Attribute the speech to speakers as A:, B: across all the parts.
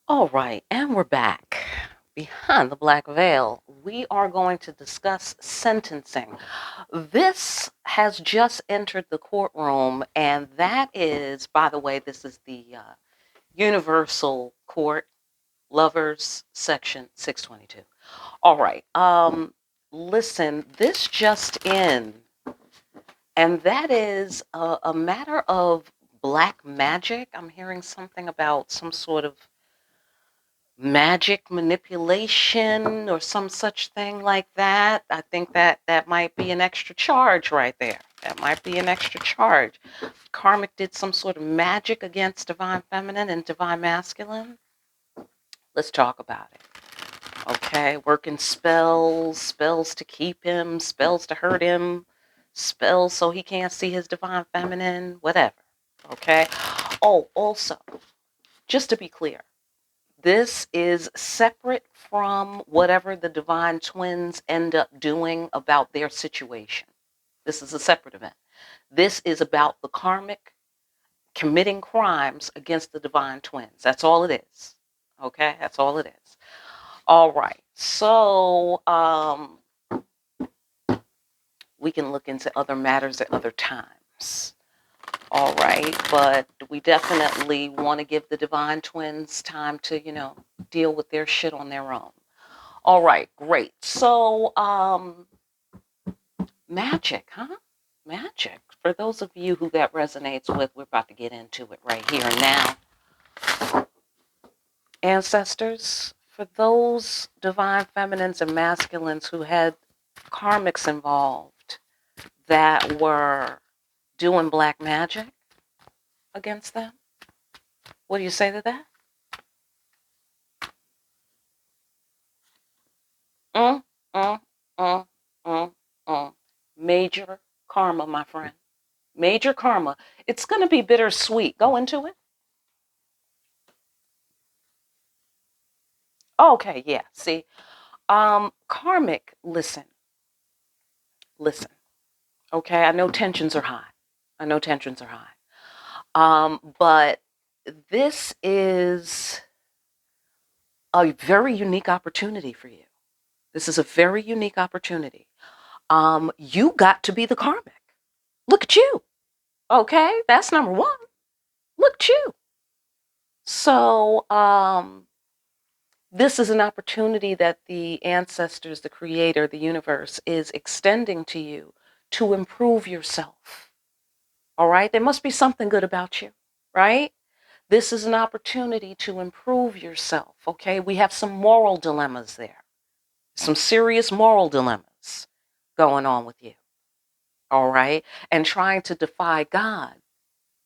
A: All right, and we're back. Behind the black veil, we are going to discuss sentencing. This has just entered the courtroom, and that is, by the way, this is the Universal Court, Lovers, Section 622. All right, listen, this just in, and that is a matter of black magic. I'm hearing something about some sort of magic manipulation or some such thing like that. I think that might be an extra charge right there. That might be an extra charge. Karmic did some sort of magic against divine feminine and divine masculine. Let's talk about it. Okay, working spells, spells to keep him, spells to hurt him, spells so he can't see his divine feminine, whatever. Okay. Oh, also, just to be clear, this is separate from whatever the divine twins end up doing about their situation. This is a separate event. This is about the karmic committing crimes against the divine twins. That's all it is. Okay? That's all it is. All right. So, we can look into other matters at other times. All right. But we definitely want to give the divine twins time to, deal with their shit on their own. All right, great. So, magic, huh? Magic. For those of you who that resonates with, we're about to get into it right here and now. Ancestors, for those divine feminines and masculines who had karmics involved that were doing black magic against them, what do you say to that? Mm, mm, mm, mm, mm. Major karma, my friend. Major karma. It's going to be bittersweet. Go into it. Okay, yeah. See, karmic. Listen. Okay, I know tensions are high. I know tensions are high. But this is a very unique opportunity for you. This is a very unique opportunity. You got to be the karmic. Look at you. Okay, that's number one. Look at you. So, this is an opportunity that the ancestors, the creator, the universe is extending to you to improve yourself. All right? There must be something good about you, right? This is an opportunity to improve yourself. Okay? We have some moral dilemmas there, some serious moral dilemmas going on with you. All right? And trying to defy God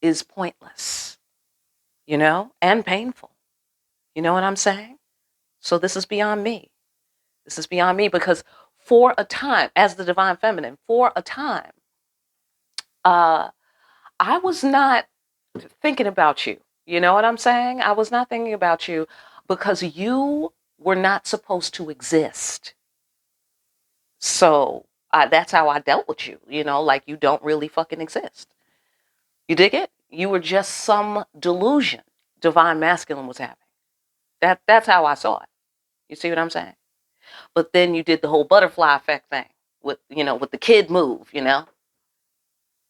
A: is pointless, and painful. You know what I'm saying? So this is beyond me. This is beyond me because for a time, as the divine feminine, for a time, uh, I was not thinking about you. You know what I'm saying? I was not thinking about you because you were not supposed to exist. So that's how I dealt with you, like you don't really fucking exist. You dig it? You were just some delusion divine masculine was having. That's how I saw it. You see what I'm saying? But then you did the whole butterfly effect thing with the kid move.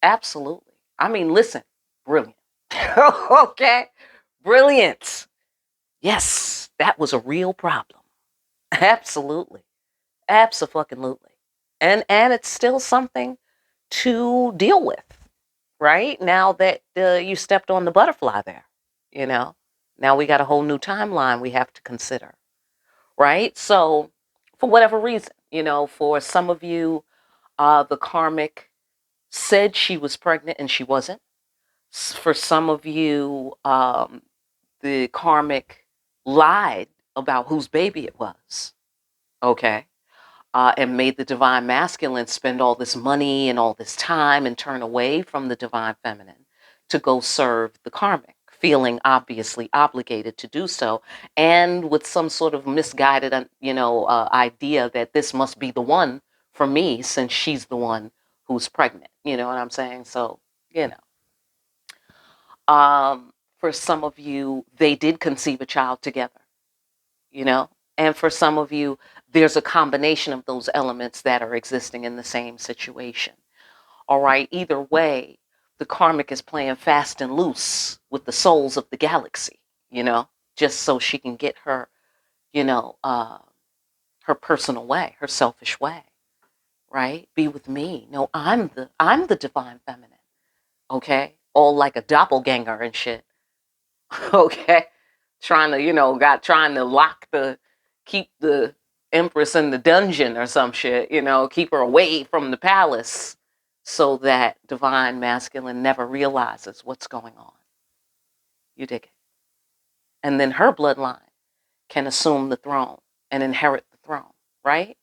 A: Absolutely. I mean, listen, brilliant. Okay, brilliant. Yes, that was a real problem. Absolutely, absolutely, and it's still something to deal with, right? Now that you stepped on the butterfly there, you know. Now we got a whole new timeline we have to consider, right? So, for whatever reason, for some of you, the karmic said she was pregnant and she wasn't. For some of you, the karmic lied about whose baby it was, okay? And made the divine masculine spend all this money and all this time and turn away from the divine feminine to go serve the karmic, feeling obviously obligated to do so, and with some sort of misguided, idea that this must be the one for me since she's the one who's pregnant. You know what I'm saying? So, you know. For some of you, they did conceive a child together, you know? And for some of you, there's a combination of those elements that are existing in the same situation. All right, either way, the karmic is playing fast and loose with the souls of the galaxy, just so she can get her, her personal way, her selfish way, right? Be with me. No, I'm the divine feminine, okay? All like a doppelganger and shit. Okay, trying to trying to keep the empress in the dungeon or some shit, keep her away from the palace so that divine masculine never realizes what's going on. You dig it? And then her bloodline can assume the throne and inherit the throne, right?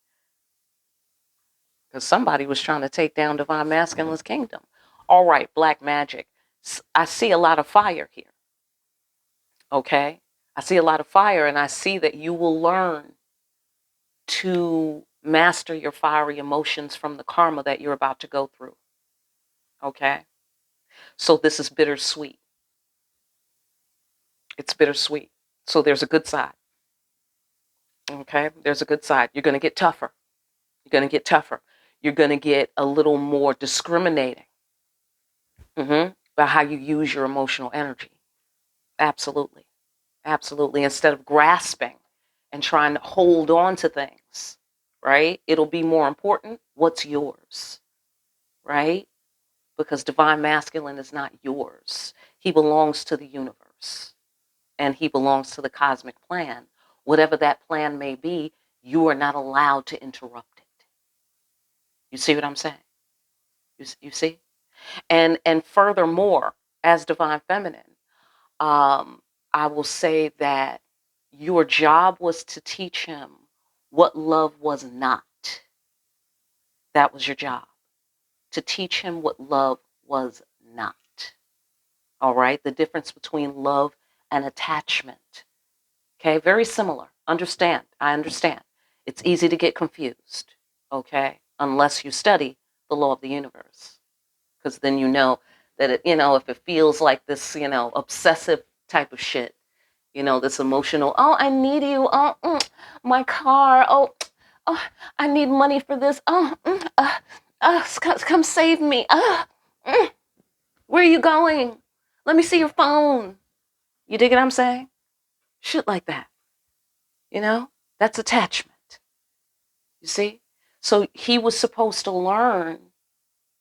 A: Because somebody was trying to take down divine masculine's kingdom. All right, black magic. I see a lot of fire here. Okay, I see a lot of fire, and I see that you will learn to master your fiery emotions from the karma that you're about to go through. Okay, so this is bittersweet. It's bittersweet. So there's a good side. Okay, there's a good side. You're going to get tougher. You're going to get tougher. You're going to get a little more discriminating about how you use your emotional energy. Absolutely. Absolutely. Instead of grasping and trying to hold on to things, right? It'll be more important what's yours, right? Because divine masculine is not yours. He belongs to the universe, and he belongs to the cosmic plan. Whatever that plan may be, you are not allowed to interrupt it. You see what I'm saying? You see? And furthermore, as divine feminine, I will say that your job was to teach him what love was not. That was your job, to teach him what love was not. All right, the difference between love and attachment. Okay, very similar. I understand. It's easy to get confused, okay, unless you study the law of the universe. Because then you know that if it feels like this, obsessive type of shit, this emotional, oh, I need you, oh, my car, oh, I need money for this, come save me, where are you going? Let me see your phone. You dig what I'm saying? Shit like that. That's attachment. You see? So he was supposed to learn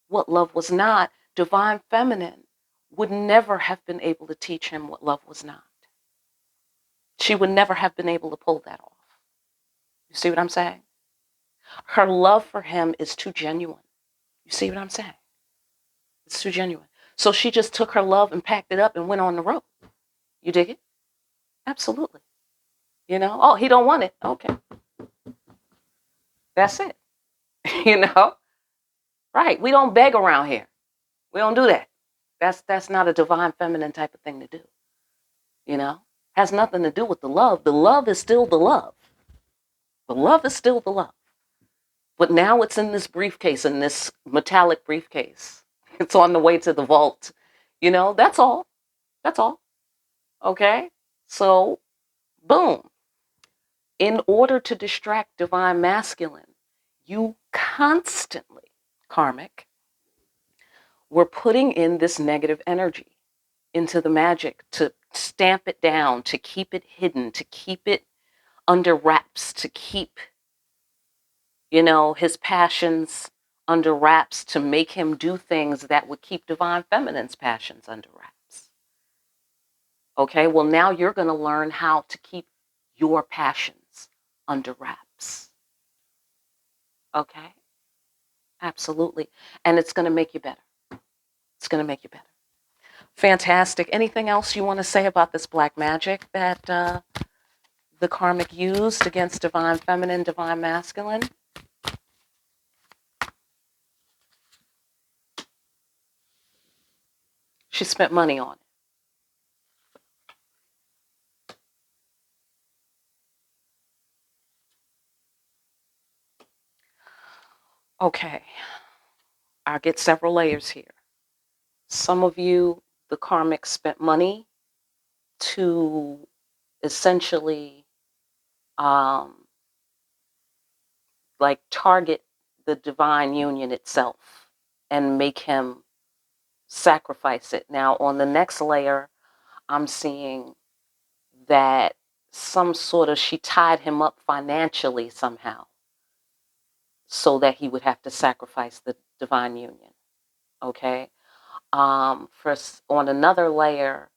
A: what love was not. Divine feminine would never have been able to teach him what love was not. She would never have been able to pull that off. You see what I'm saying? Her love for him is too genuine. You see what I'm saying? It's too genuine. So she just took her love and packed it up and went on the road. You dig it? Absolutely. Oh, he don't want it. Okay. That's it. you know? Right. We don't beg around here. We don't do that. That's not a divine feminine type of thing to do. Has nothing to do with the love. The love is still the love. The love is still the love. But now it's in this briefcase, in this metallic briefcase. It's on the way to the vault. That's all. That's all. Okay? So, boom. In order to distract divine masculine, you constantly, karmic, were putting in this negative energy into the magic to stamp it down, to keep it hidden, to keep it under wraps, to keep, his passions under wraps, to make him do things that would keep divine feminine's passions under wraps. Okay, well, now you're going to learn how to keep your passions under wraps. Okay, absolutely. And it's going to make you better. It's going to make you better. Fantastic. Anything else you want to say about this black magic that the karmic used against divine feminine, divine masculine? She spent money on it. Okay, I'll get several layers here. Some of you, the karmic spent money to essentially like target the divine union itself and make him sacrifice it. Now, on the next layer, I'm seeing that she tied him up financially somehow so that he would have to sacrifice the divine union. Okay. On another layer,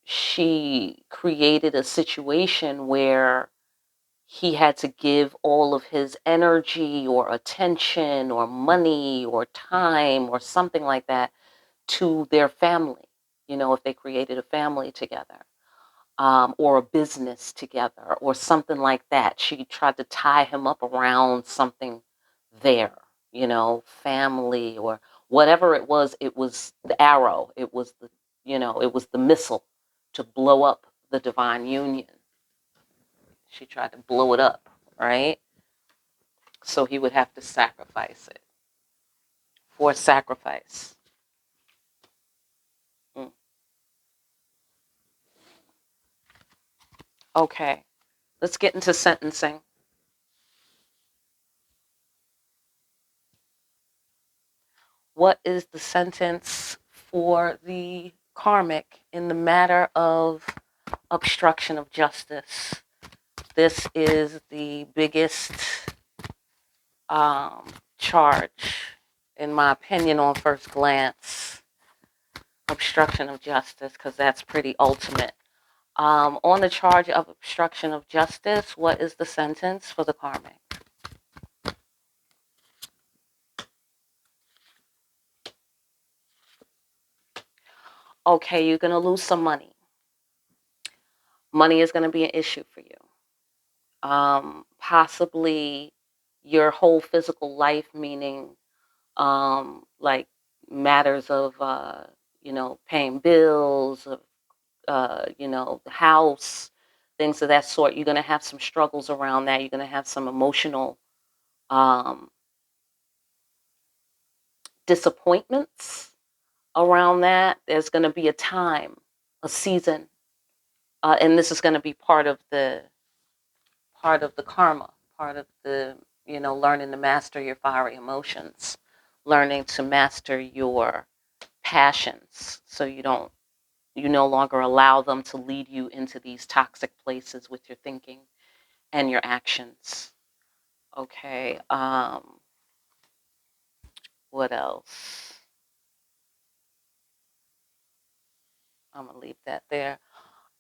A: she created a situation where he had to give all of his energy or attention or money or time or something like that to their family, if they created a family together, or a business together or something like that. She tried to tie him up around something there, family or whatever it was. It was the arrow. It was the missile to blow up the divine union. She tried to blow it up, right? So he would have to sacrifice it. For sacrifice. Mm. Okay, let's get into sentencing. What is the sentence for the karmic in the matter of obstruction of justice? This is the biggest charge, in my opinion, on first glance. Obstruction of justice, because that's pretty ultimate. On the charge of obstruction of justice, what is the sentence for the karmic? Okay, you're going to lose some money. Money is going to be an issue for you. Possibly your whole physical life, meaning like matters of, paying bills, of, the house, things of that sort. You're going to have some struggles around that. You're going to have some emotional um, disappointments around that. There's going to be a time, a season, and this is going to be part of the karma, part of the, learning to master your fiery emotions, learning to master your passions, so you no longer allow them to lead you into these toxic places with your thinking and your actions. Okay. What else? I'm gonna leave that there.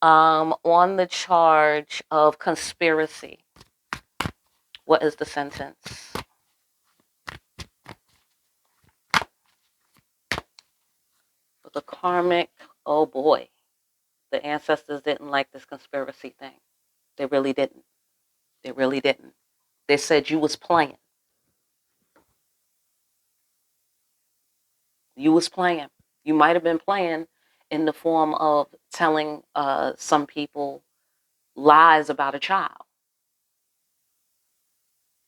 A: On the charge of conspiracy, what is the sentence? For the karmic, oh boy, the ancestors didn't like this conspiracy thing. They really didn't. They really didn't. They said you was playing. You was playing. You might have been playing in the form of telling some people lies about a child,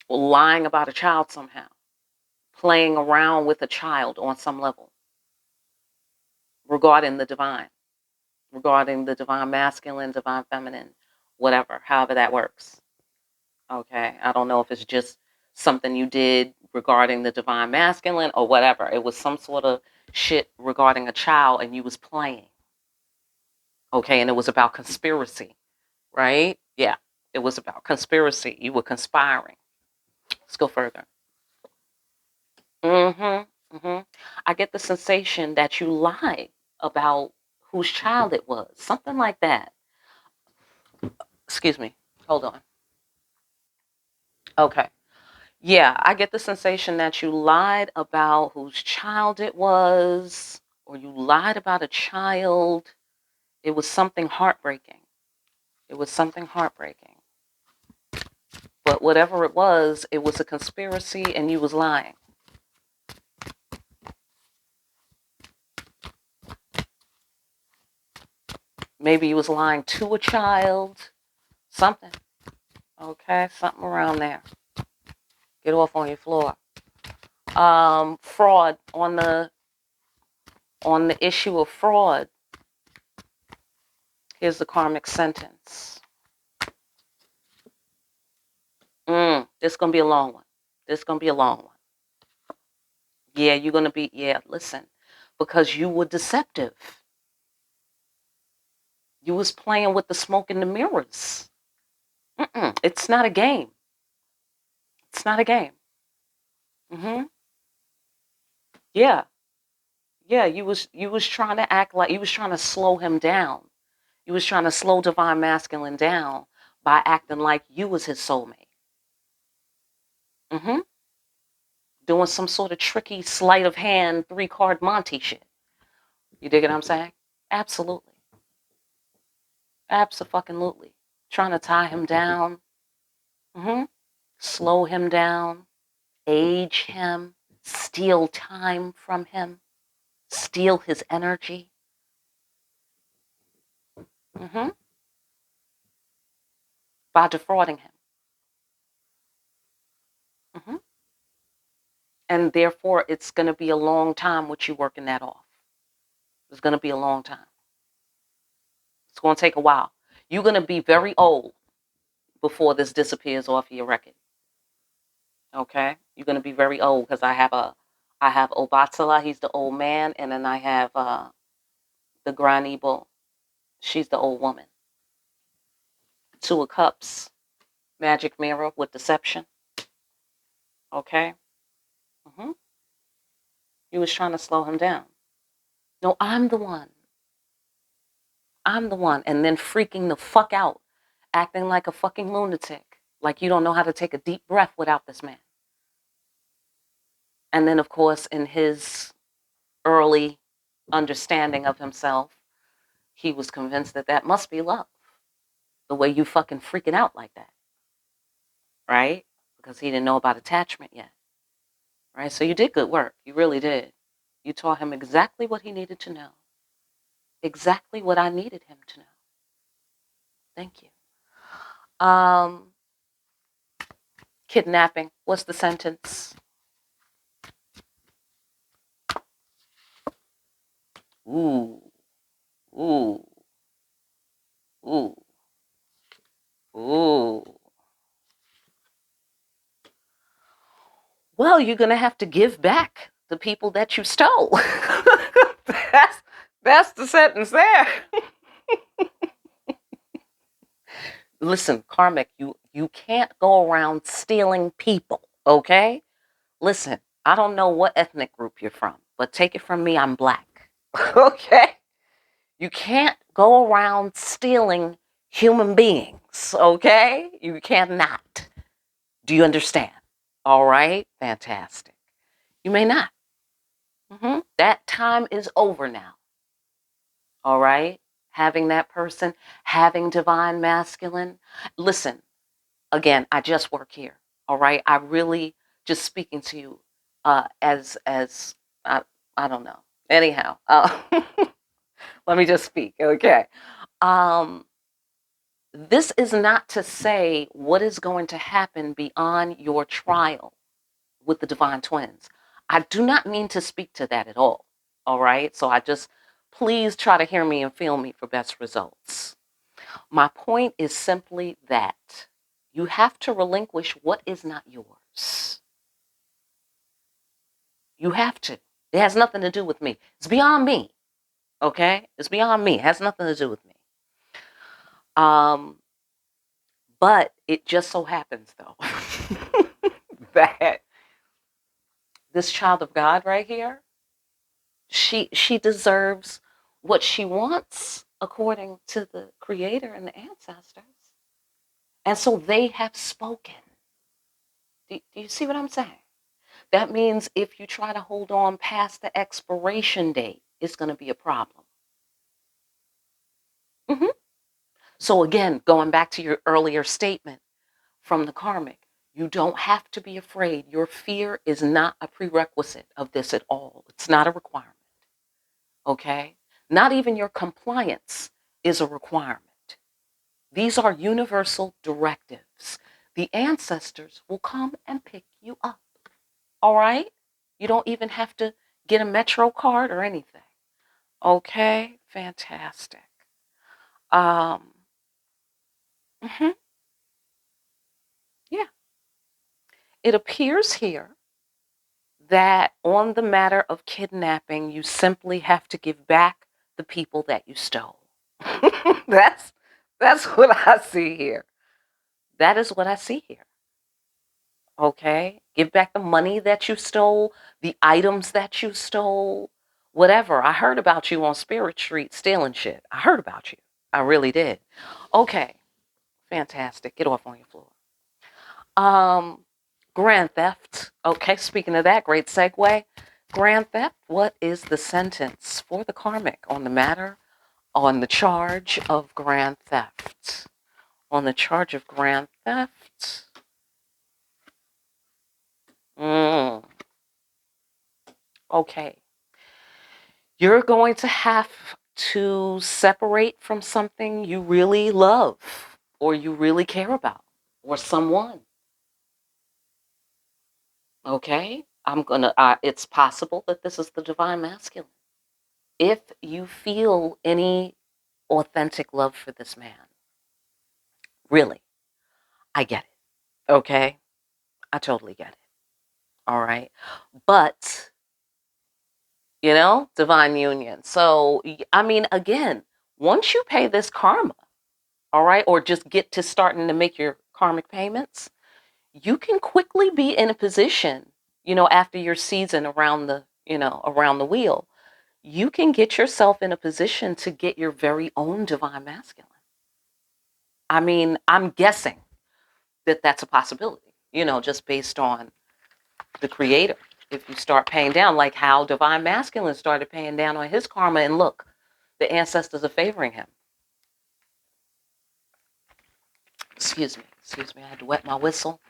A: or lying about a child somehow, playing around with a child on some level regarding the divine masculine, divine feminine, whatever, however that works. Okay, I don't know if it's just something you did regarding the divine masculine or whatever. It was some sort of shit regarding a child and you was playing. Okay, and it was about conspiracy, right? Yeah, it was about conspiracy. You were conspiring. Let's go further. I get the sensation that you lied about whose child it was. Something like that. Excuse me. Hold on. Okay. Yeah, I get the sensation that you lied about whose child it was, or you lied about a child. It was something heartbreaking. It was something heartbreaking. But whatever it was a conspiracy and you was lying. Maybe you was lying to a child. Something. Okay, something around there. Get off on your floor. Fraud, on the issue of fraud. Here's the karmic sentence. This is going to be a long one. This is going to be a long one. Yeah, you're going to be, listen, because you were deceptive. You was playing with the smoke and the mirrors. It's not a game. It's not a game. Yeah. Yeah, you was trying to act like you was trying to slow him down. You was trying to slow divine masculine down by acting like you was his soulmate. Doing some sort of tricky sleight of hand 3-card Monty shit. You dig what I'm saying? Absolutely. Abso-fucking-lutely. Trying to tie him down. Slow him down. Age him. Steal time from him. Steal his energy. By defrauding him. And therefore, it's going to be a long time with you working that off. It's going to be a long time. It's going to take a while. You're going to be very old before this disappears off your record. Okay? You're going to be very old because I have Obatala, he's the old man, and then I have the Granibo, she's the old woman. 2 of Cups, magic mirror with deception. Okay? You was trying to slow him down. No, I'm the one. I'm the one. And then freaking the fuck out, acting like a fucking lunatic, like you don't know how to take a deep breath without this man. And then, of course, in his early understanding of himself, he was convinced that that must be love, the way you fucking freaking out like that, right? Because he didn't know about attachment yet, right? So you did good work. You really did. You taught him exactly what he needed to know, exactly what I needed him to know. Thank you. Kidnapping. What's the sentence? Ooh. Ooh. Ooh. Ooh. Well, you're going to have to give back the people that you stole. that's the sentence there. Listen, Karmic, you can't go around stealing people, okay? Listen, I don't know what ethnic group you're from, but take it from me, I'm black. Okay? You can't go around stealing human beings, okay? You cannot. Do you understand? All right? Fantastic. You may not. That time is over now. All right? Having that person, having divine masculine. Listen, again, I just work here. All right? I really just speaking to you as I don't know. Anyhow, let me just speak. Okay. This is not to say what is going to happen beyond your trial with the divine twins. I do not mean to speak to that at all. All right. So please try to hear me and feel me for best results. My point is simply that you have to relinquish what is not yours. You have to. It has nothing to do with me. It's beyond me. Okay? It's beyond me. It has nothing to do with me. But it just so happens, though, that this child of God right here, she deserves what she wants according to the creator and the ancestors. And so they have spoken. Do you see what I'm saying? That means if you try to hold on past the expiration date, it's going to be a problem. So again, going back to your earlier statement from the karmic, you don't have to be afraid. Your fear is not a prerequisite of this at all. It's not a requirement. Okay? Not even your compliance is a requirement. These are universal directives. The ancestors will come and pick you up. All right? You don't even have to get a Metro card or anything. Okay? Fantastic. Um, mhm, yeah. It appears here that on the matter of kidnapping, you simply have to give back the people that you stole. that's that's what I see here. That is what I see here. Okay? Give back the money that you stole, the items that you stole, whatever. I heard about you on Spirit Street stealing shit. I heard about you. I really did. Okay. Fantastic. Get off on your floor. Um, Grand theft. Okay, speaking of that, great segue. Grand theft, what is the sentence for the karmic on the matter, on the charge of grand theft? On the charge of grand theft? Mm, okay. You're going to have to separate from something you really love or you really care about or someone. Okay? It's possible that this is the divine masculine. If you feel any authentic love for this man, really, I get it. Okay? I totally get it. All right. But, divine union. So, I mean, again, once you pay this karma, all right, or just get to starting to make your karmic payments, you can quickly be in a position, after your season around the wheel, you can get yourself in a position to get your very own divine masculine. I mean, I'm guessing that that's a possibility, just based on the creator. If you start paying down, like how divine masculine started paying down on his karma, and look, the ancestors are favoring him. Excuse me, I had to wet my whistle.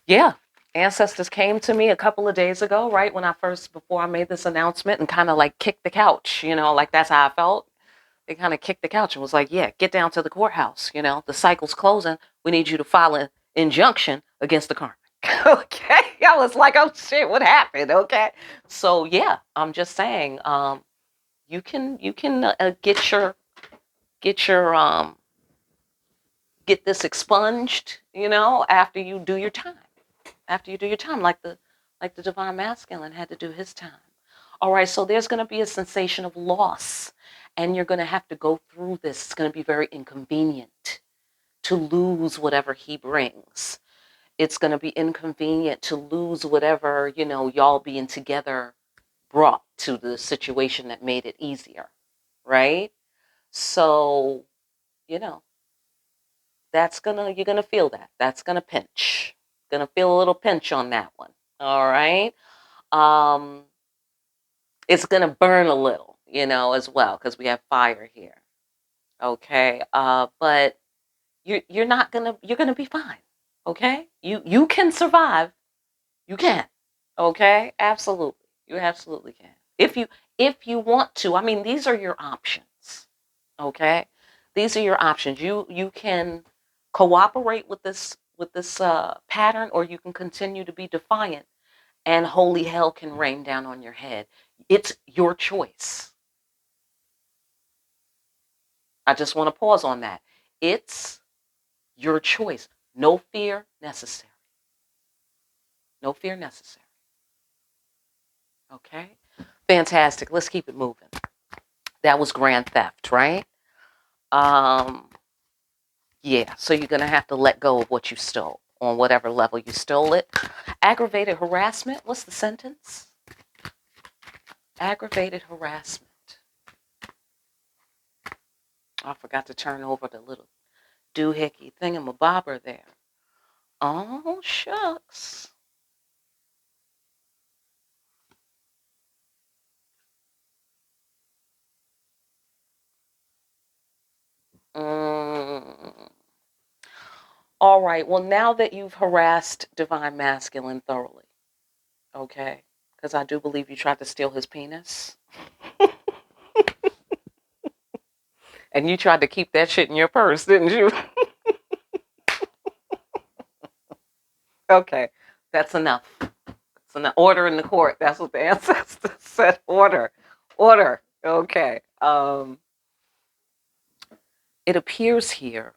A: Yeah, ancestors came to me a couple of days ago, right when before I made this announcement, and kind of like kicked the couch, like that's how I felt. They kind of kicked the couch and was like, yeah, get down to the courthouse. The cycle's closing. We need you to file an injunction against the karmic. Okay. I was like, oh shit, what happened? Okay. So yeah, I'm just saying, you can get your get this expunged, after you do your time. After you do your time, like the divine masculine had to do his time. All right, so there's going to be a sensation of loss, and you're going to have to go through this. It's going to be very inconvenient to lose whatever he brings. It's going to be inconvenient to lose whatever, y'all being together brought to the situation that made it easier, right? So, you know, you're gonna feel that. That's gonna pinch. Gonna feel a little pinch on that one. All right. Um, it's gonna burn a little, as well, because we have fire here. Okay. But you're not you're gonna be fine. Okay. You can survive. You can. Okay. Absolutely. You absolutely can. If you want to. I mean, these are your options. Okay. These are your options. You can cooperate with this pattern, or you can continue to be defiant, and holy hell can rain down on your head. It's your choice. I just want to pause on that. It's your choice. No fear necessary. No fear necessary. Okay? Fantastic. Let's keep it moving. That was grand theft, right? Um, yeah, so you're going to have to let go of what you stole on whatever level you stole it. Aggravated harassment. What's the sentence? Aggravated harassment. I forgot to turn over the little doohickey thingamabobber there. Oh, shucks. Mm. All right. Well, now that you've harassed Divine Masculine thoroughly, okay, because I do believe you tried to steal his penis, and you tried to keep that shit in your purse, didn't you? Okay, that's enough. It's an order in the court. That's what the ancestors said. Order, order. Okay. it appears here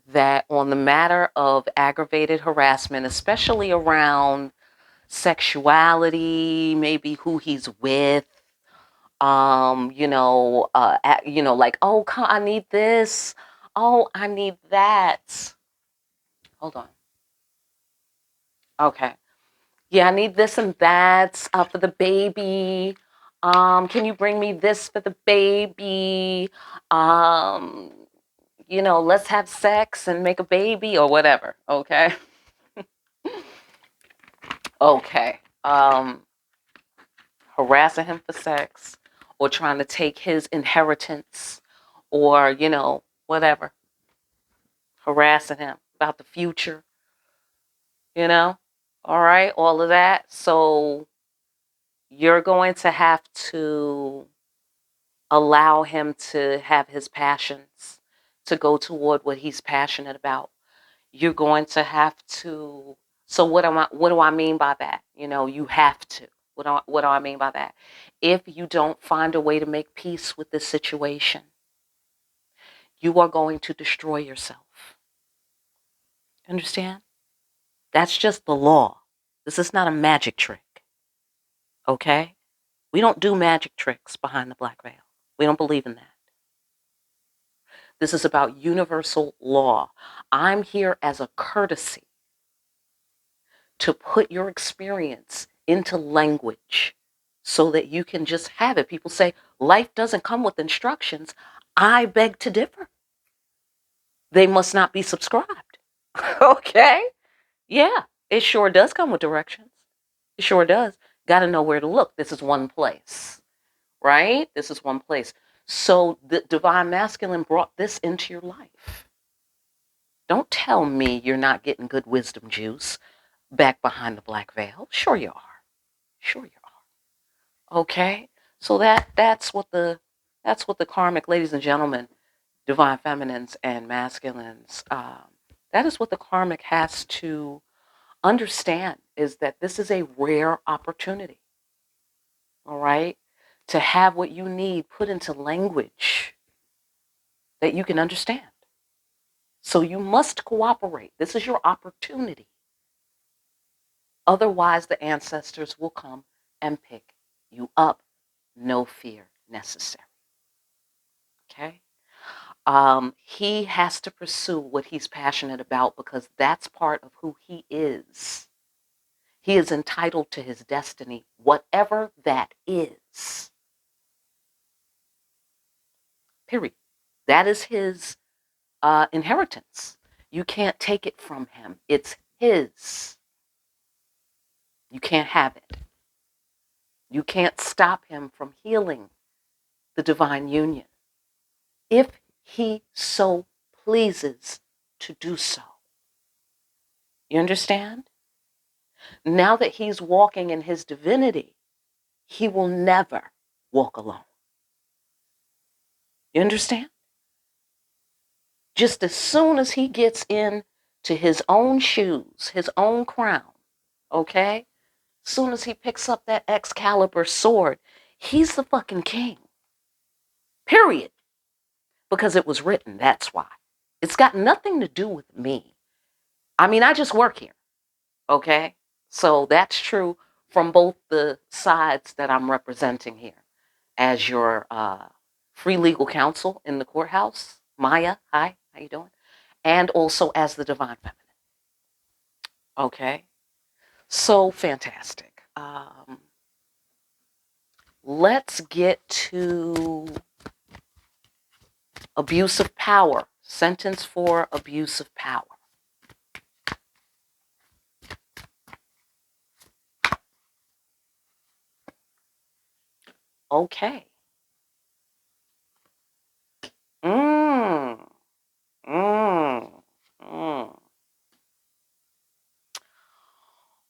A: that on the matter of aggravated harassment, especially around sexuality, maybe who he's with, like, oh, I need this, oh, I need that. Hold on. Okay. Yeah, I need this and that for the baby. Can you bring me this for the baby? Um, let's have sex and make a baby or whatever. Okay. Okay. Harassing him for sex or trying to take his inheritance or, whatever. Harassing him about the future, you know? All right, all of that. So you're going to have to allow him to have his passions, to go toward what he's passionate about. You're going to have to. So what do I mean by that? You have to. What do I mean by that? If you don't find a way to make peace with this situation, you are going to destroy yourself. Understand? That's just the law. This is not a magic trick. Okay? We don't do magic tricks behind the black veil. We don't believe in that. This is about universal law. I'm here as a courtesy to put your experience into language so that you can just have it. People say life doesn't come with instructions. I beg to differ. They must not be subscribed. Okay? Yeah, it sure does come with directions. It sure does. Got to know where to look. This is one place, right? This is one place. So the divine masculine brought this into your life. Don't tell me you're not getting good wisdom juice back behind the black veil. Sure you are. Sure you are. Okay? So that's what the karmic, ladies and gentlemen, divine feminines and masculines, that is what the karmic has to understand, is that this is a rare opportunity. All right? To have what you need put into language that you can understand. So you must cooperate. This is your opportunity. Otherwise, the ancestors will come and pick you up. No fear necessary. Okay? He has to pursue what he's passionate about because that's part of who he is. He is entitled to his destiny, whatever that is. Period. That is his inheritance. You can't take it from him. It's his. You can't have it. You can't stop him from healing the divine union if he so pleases to do so. You understand? Now that he's walking in his divinity, he will never walk alone. You understand? Just as soon as he gets into his own shoes, his own crown, okay? As soon as he picks up that Excalibur sword, he's the fucking king. Period. Because it was written, that's why. It's got nothing to do with me. I mean, I just work here, okay? So that's true from both the sides that I'm representing here. As your free legal counsel in the courthouse, Maya, hi, how you doing? And also as the divine feminine. Okay? So fantastic. Let's get to abuse of power. Sentence for abuse of power. Okay. Mm. Mm. Mm.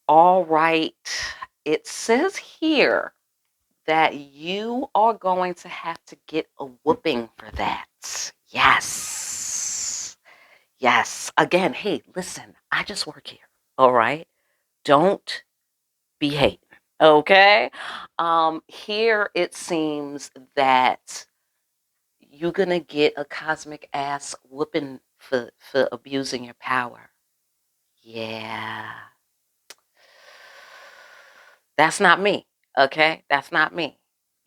A: All right. It says here that you are going to have to get a whooping for that. Yes. Yes. Again, hey, listen, I just work here. All right. Don't be hating. Okay. Here it seems that you're going to get a cosmic ass whooping for abusing your power. Yeah. That's not me. Okay? That's not me.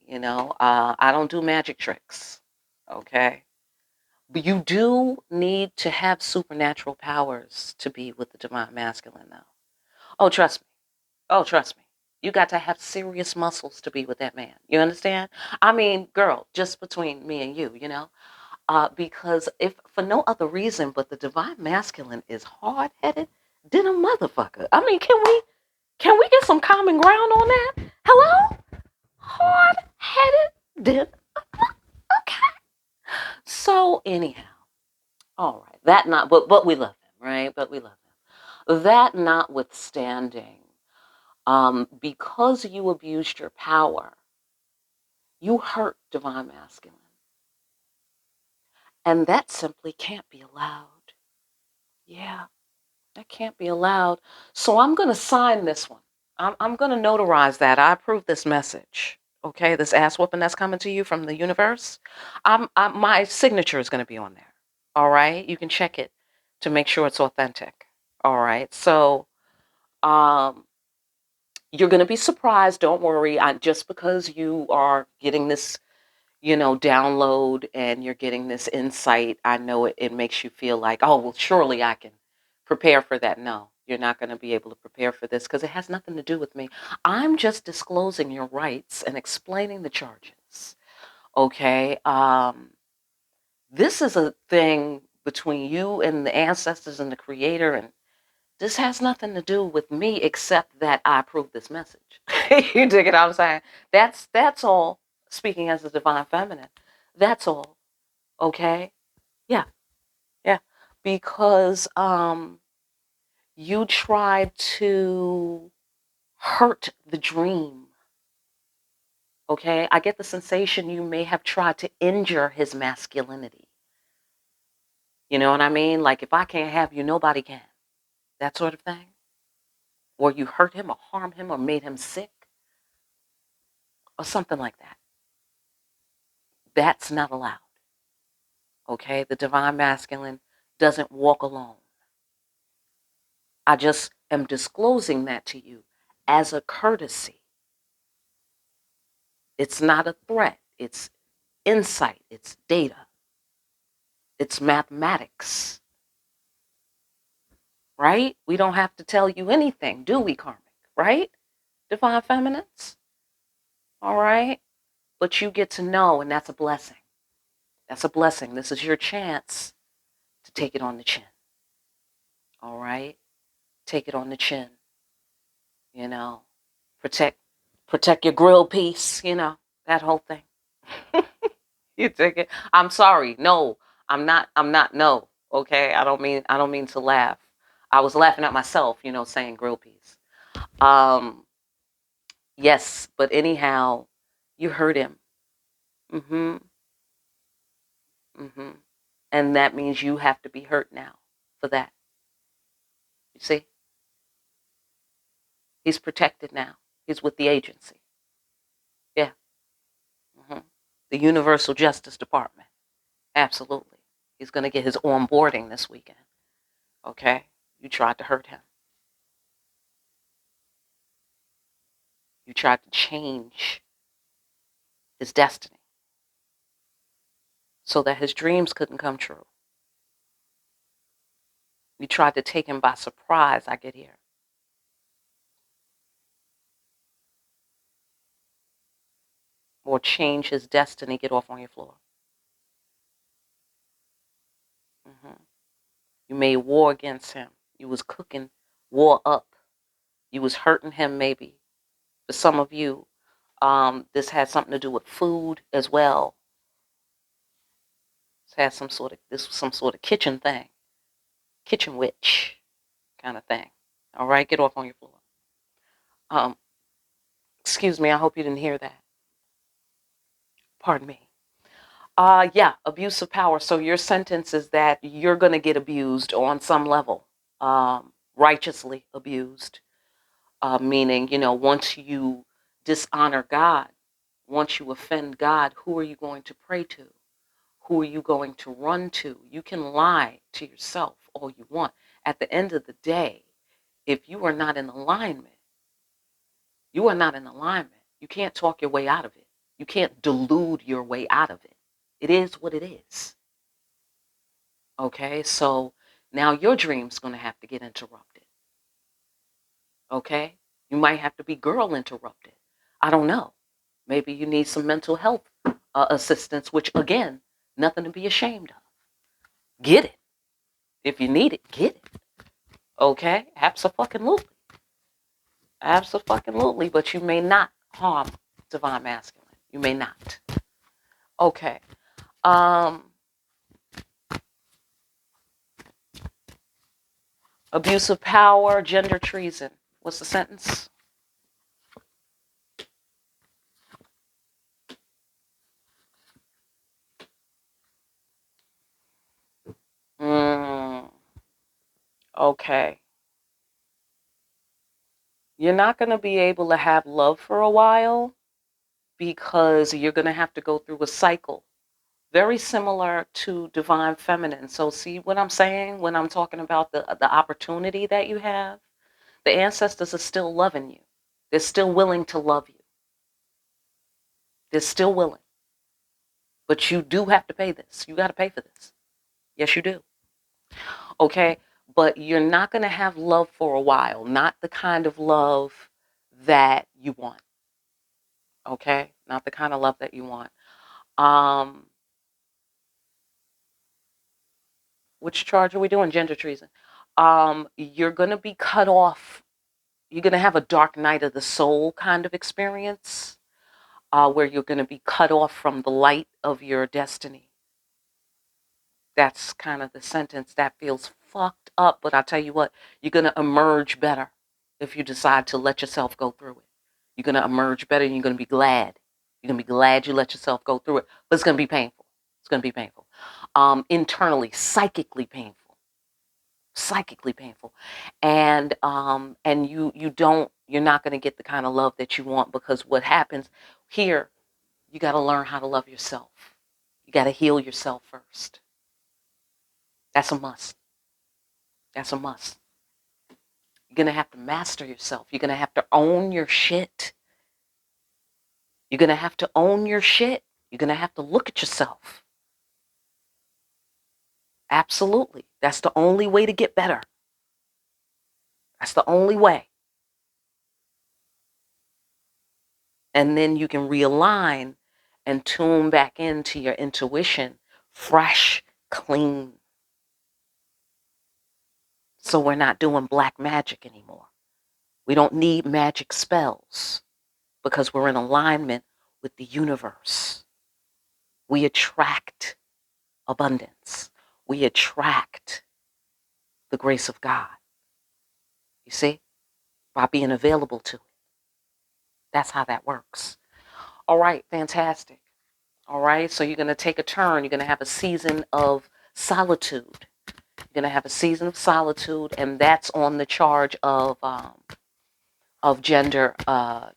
A: I don't do magic tricks. Okay? But you do need to have supernatural powers to be with the divine masculine, though. Oh, trust me. Oh, trust me. You got to have serious muscles to be with that man. You understand? I mean, girl, just between me and you. Because if for no other reason but the divine masculine is hard headed, then a motherfucker. I mean, can we get some common ground on that? Hello? Hard headed, then okay. So anyhow, all right. That not but we love him, right? But we love him. That notwithstanding, because you abused your power, you hurt divine masculine. And that simply can't be allowed. Yeah. That can't be allowed. So I'm going to sign this one. I'm going to notarize that. I approve this message. Okay, this ass whooping that's coming to you from the universe. My signature is going to be on there. All right, you can check it to make sure it's authentic. All right, so um, you're going to be surprised. Don't worry. Just because you are getting this download and you're getting this insight, I know it makes you feel like, oh, well, surely I can prepare for that. No, you're not going to be able to prepare for this because it has nothing to do with me. I'm just disclosing your rights and explaining the charges. Okay. This is a thing between you and the ancestors and the creator, and this has nothing to do with me except that I approve this message. You dig it? I'm saying that's all. Speaking as a divine feminine, that's all. Okay? Yeah, yeah. Because you tried to hurt the dream. Okay? I get the sensation you may have tried to injure his masculinity. You know what I mean? Like if I can't have you, nobody can. That sort of thing. Or you hurt him or harm him or made him sick or something like that. That's not allowed. Okay? The divine masculine doesn't walk alone. I just am disclosing that to you as a courtesy. It's not a threat. It's insight. It's data. It's mathematics. Right? We don't have to tell you anything, do we, Karmic? Right? Divine feminines? All right? But you get to know, and that's a blessing. That's a blessing. This is your chance to take it on the chin. All right? Take it on the chin. You know, protect your grill piece, that whole thing. You take it. I'm sorry. No, I'm not. No. Okay. I don't mean to laugh. I was laughing at myself, saying grill piece. Yes, but anyhow, you hurt him. Mm-hmm. Mm-hmm. And that means you have to be hurt now for that. You see? He's protected now. He's with the agency. Yeah. Mm-hmm. The Universal Justice Department. Absolutely. He's going to get his onboarding this weekend. Okay? You tried to hurt him. You tried to change his destiny so that his dreams couldn't come true. You tried to take him by surprise, I get here. Or change his destiny, get off on your floor. Mm-hmm. You made war against him. You was cooking war up. You was hurting him maybe. For some of you, this had something to do with food as well. This was some sort of kitchen thing. Kitchen witch kind of thing. All right, get off on your floor. Um, excuse me, I hope you didn't hear that. Pardon me. Yeah, abuse of power. So your sentence is that you're going to get abused on some level, righteously abused, meaning, once you dishonor God, once you offend God, who are you going to pray to? Who are you going to run to? You can lie to yourself all you want. At the end of the day, if you are not in alignment, you are not in alignment. You can't talk your way out of it. You can't delude your way out of it. It is what it is. Okay, so now your dream's going to have to get interrupted. Okay, you might have to be girl interrupted. I don't know. Maybe you need some mental health assistance, which again, nothing to be ashamed of. Get it. If you need it, get it. Okay, absolutely. Absolutely, but you may not harm divine masculine. You may not. Okay. Abuse of power, gender treason. What's the sentence? Okay. You're not going to be able to have love for a while because you're going to have to go through a cycle. Very similar to divine feminine. So see what I'm saying when I'm talking about the opportunity that you have? The ancestors are still loving you. They're still willing to love you. They're still willing. But you do have to pay this. You got to pay for this. Yes, you do. Okay? But you're not going to have love for a while. Not the kind of love that you want. Okay? Not the kind of love that you want. Which charge are we doing? Gender treason. You're going to be cut off. You're going to have a dark night of the soul kind of experience where you're going to be cut off from the light of your destiny. That's kind of the sentence. That feels fucked up, but I'll tell you what, you're going to emerge better if you decide to let yourself go through it. You're going to emerge better and you're going to be glad. You're going to be glad you let yourself go through it, but it's going to be painful. It's going to be painful. Internally, psychically painful. Psychically painful. And you're not going to get the kind of love that you want because what happens here, you got to learn how to love yourself. You got to heal yourself first. That's a must. That's a must. You're going to have to master yourself. You're going to have to own your shit. You're going to have to own your shit. You're going to have to look at yourself. Absolutely. That's the only way to get better. That's the only way. And then you can realign and tune back into your intuition, fresh, clean. So we're not doing black magic anymore. We don't need magic spells because we're in alignment with the universe. We attract abundance. We attract the grace of God. You see? By being available to it. That's how that works. All right, fantastic. All right, so you're going to take a turn. You're going to have a season of solitude. You're going to have a season of solitude, and that's on the charge of gender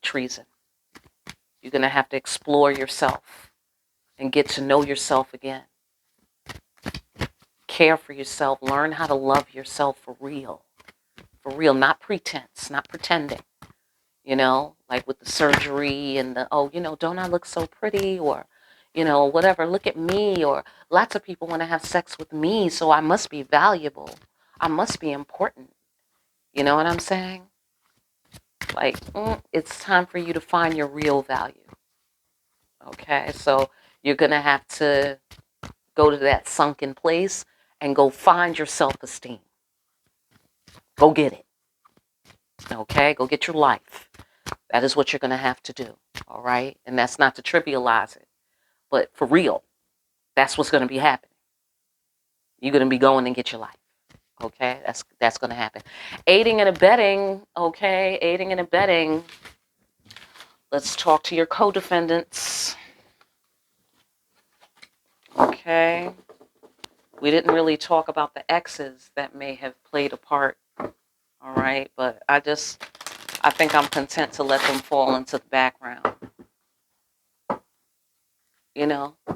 A: treason. You're going to have to explore yourself and get to know yourself again. Care for yourself. Learn how to love yourself for real. For real, not pretense, not pretending. You know, like with the surgery and the, oh, you know, don't I look so pretty? Or, you know, whatever, look at me. Or lots of people want to have sex with me, so I must be valuable. I must be important. You know what I'm saying? Like, it's time for you to find your real value. Okay, so you're going to have to go to that sunken place and go find your self-esteem. Go get it. Okay, go get your life. That is what you're going to have to do. All right, and that's not to trivialize it, but for real, that's what's going to be happening. You're going to be going and get your life. Okay, that's going to happen. Aiding and abetting. Okay, aiding and abetting. Let's talk to your co-defendants. Okay. We didn't really talk about the exes that may have played a part. All right, but I think I'm content to let them fall into the background.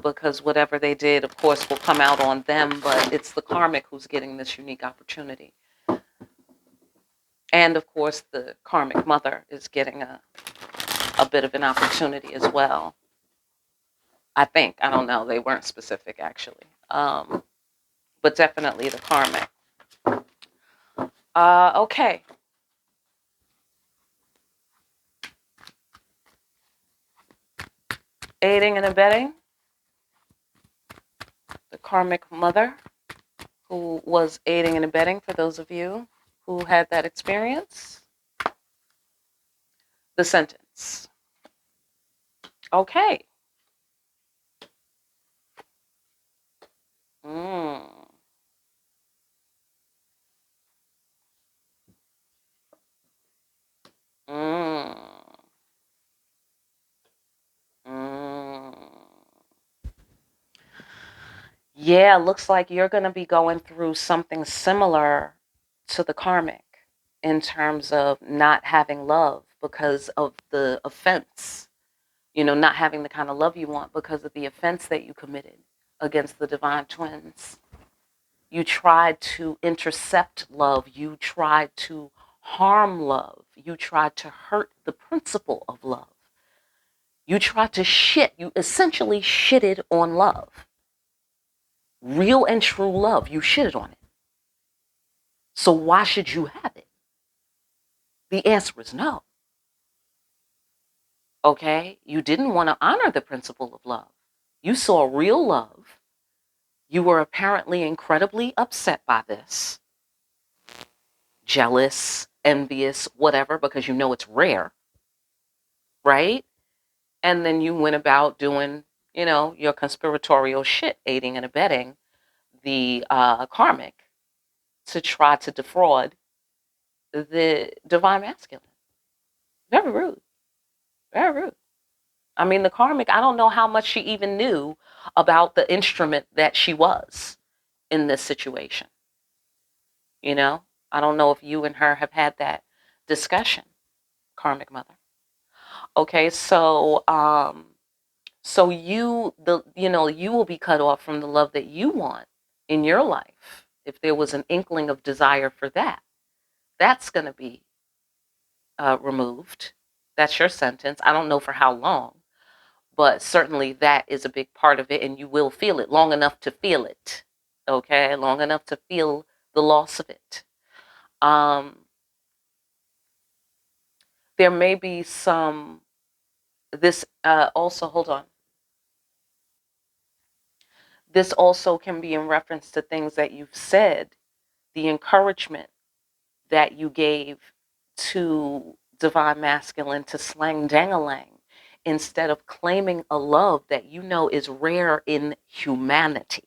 A: because whatever they did, of course, will come out on them, but it's the karmic who's getting this unique opportunity. And of course, the karmic mother is getting a bit of an opportunity as well. I think. I don't know. They weren't specific, actually. But definitely the karmic. Okay. Aiding and abetting. The karmic mother, who was aiding and abetting, for those of you who had that experience. The sentence. Okay. Mm. Mm. Mm. Yeah, looks like you're going to be going through something similar to the karmic in terms of not having love because of the offense. Not having the kind of love you want because of the offense that you committed against the divine twins. You tried to intercept love. You tried to harm love. You tried to hurt the principle of love. You tried to shit. You essentially shitted on love. Real and true love. You shitted on it. So why should you have it? The answer is no. Okay? You didn't want to honor the principle of love. You saw real love. You were apparently incredibly upset by this. Jealous, envious, whatever, because you know it's rare. Right? And then you went about doing, your conspiratorial shit, aiding and abetting the karmic to try to defraud the divine masculine. Very rude. Very rude. I mean, the karmic, I don't know how much she even knew about the instrument that she was in this situation. I don't know if you and her have had that discussion, karmic mother. Okay, so you will be cut off from the love that you want in your life. If there was an inkling of desire for that, that's going to be removed. That's your sentence. I don't know for how long, but certainly that is a big part of it, and you will feel it long enough to feel it. Okay, long enough to feel the loss of it. There may be some. This also, hold on. This also can be in reference to things that you've said, the encouragement that you gave to divine masculine, to slang dangalang, instead of claiming a love that you know is rare in humanity.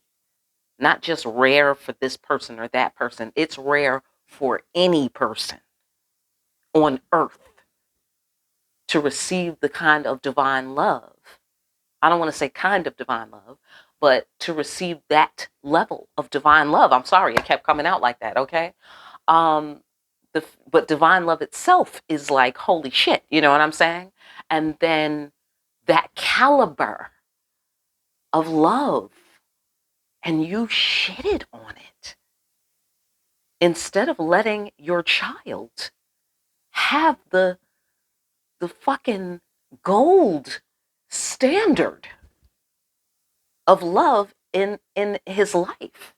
A: Not just rare for this person or that person. It's rare for any person on earth to receive the kind of divine love. I don't want to say kind of divine love, but to receive that level of divine love. I'm sorry, it kept coming out like that, okay? But divine love itself is like, holy shit, you know what I'm saying? And then that caliber of love, and you shitted on it. Instead of letting your child have the fucking gold standard of love in his life.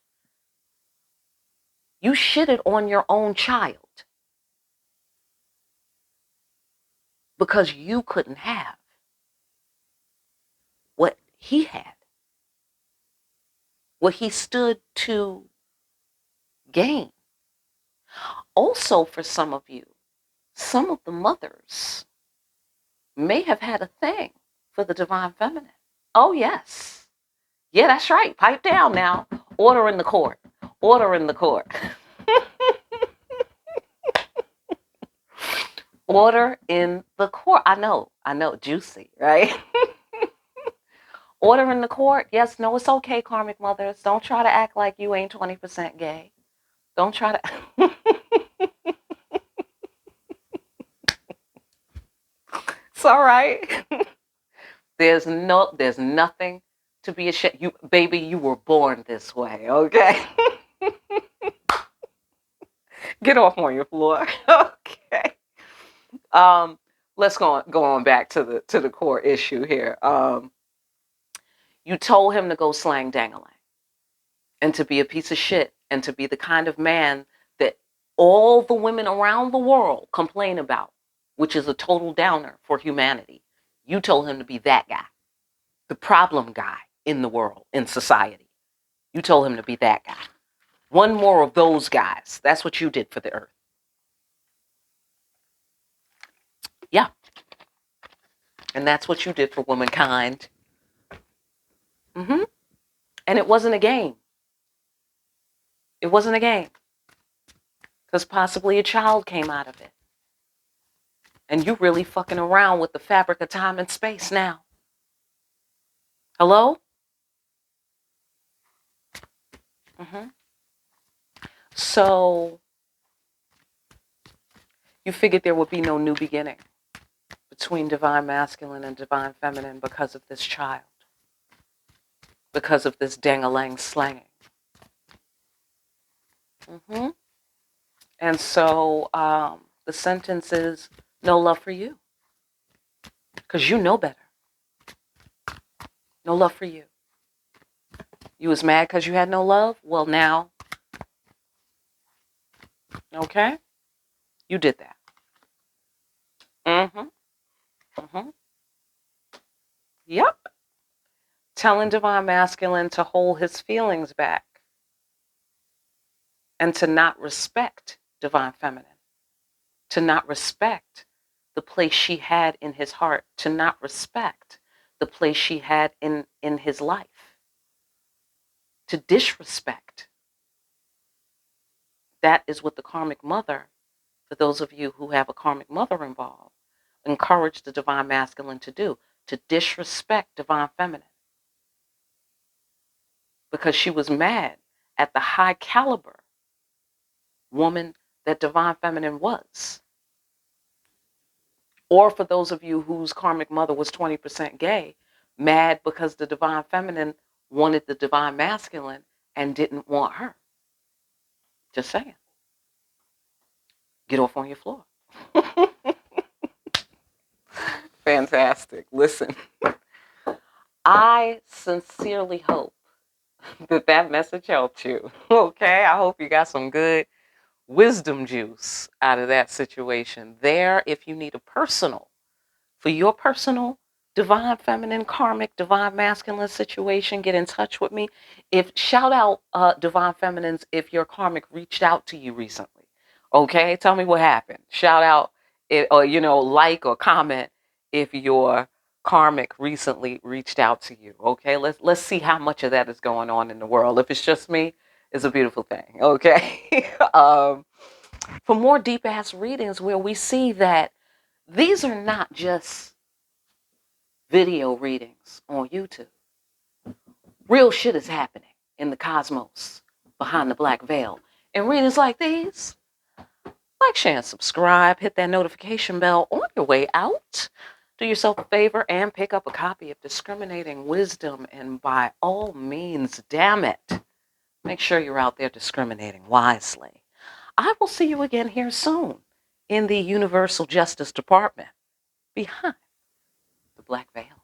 A: You shitted on your own child because you couldn't have what he had, what he stood to gain. Also, for some of you, some of the mothers may have had a thing for the divine feminine. Oh, yes. Yeah, that's right. Pipe down now. Order in the court. Order in the court. Order in the court. I know. Juicy, right? Order in the court. Yes, no, it's okay, karmic mothers. Don't try to act like you ain't 20% gay. Don't try to. It's all right. There's nothing to be ashamed. You, baby, you were born this way, okay? Get off on your floor. Okay. Let's go on back to the core issue here. You told him to go slang dangalang and to be a piece of shit and to be the kind of man that all the women around the world complain about, which is a total downer for humanity. You told him to be that guy, the problem guy in the world, in society. You told him to be that guy. One more of those guys. That's what you did for the earth. Yeah. And that's what you did for womankind. Mm-hmm. And it wasn't a game. It wasn't a game. Because possibly a child came out of it. And you really fucking around with the fabric of time and space now. Hello? Mm-hmm. So you figured there would be no new beginning between divine masculine and divine feminine because of this child. Because of this dang-a-lang slanging. Mm-hmm. And so the sentence is no love for you. Because you know better. No love for you. You was mad because you had no love? Well, now, okay, you did that. Mm-hmm. Mm-hmm. Yep. Telling divine masculine to hold his feelings back and to not respect divine feminine, to not respect the place she had in his heart, to not respect the place she had in his life, to disrespect. That is what the karmic mother, for those of you who have a karmic mother involved, encourage the divine masculine to do, to disrespect divine feminine. Because she was mad at the high caliber woman that divine feminine was. Or for those of you whose karmic mother was 20% gay, mad because the divine feminine wanted the divine masculine and didn't want her. Just saying. Get off on your floor. Fantastic. Listen, I sincerely hope that message helped you. Okay? I hope you got some good wisdom juice out of that situation. There, if you need a personal, for your personal divine feminine, karmic, divine masculine situation, get in touch with me. If shout out divine feminines if your karmic reached out to you recently. Okay, tell me what happened. Shout out or like or comment if your karmic recently reached out to you. Okay, let's see how much of that is going on in the world. If it's just me, it's a beautiful thing. Okay. For more deep ass readings where we see that these are not just video readings on YouTube. Real shit is happening in the cosmos behind the black veil. And readings like these, like, share, and subscribe, hit that notification bell on your way out. Do yourself a favor and pick up a copy of Discriminating Wisdom. And by all means, damn it, make sure you're out there discriminating wisely. I will see you again here soon in the Universal Justice Department behind the black veil.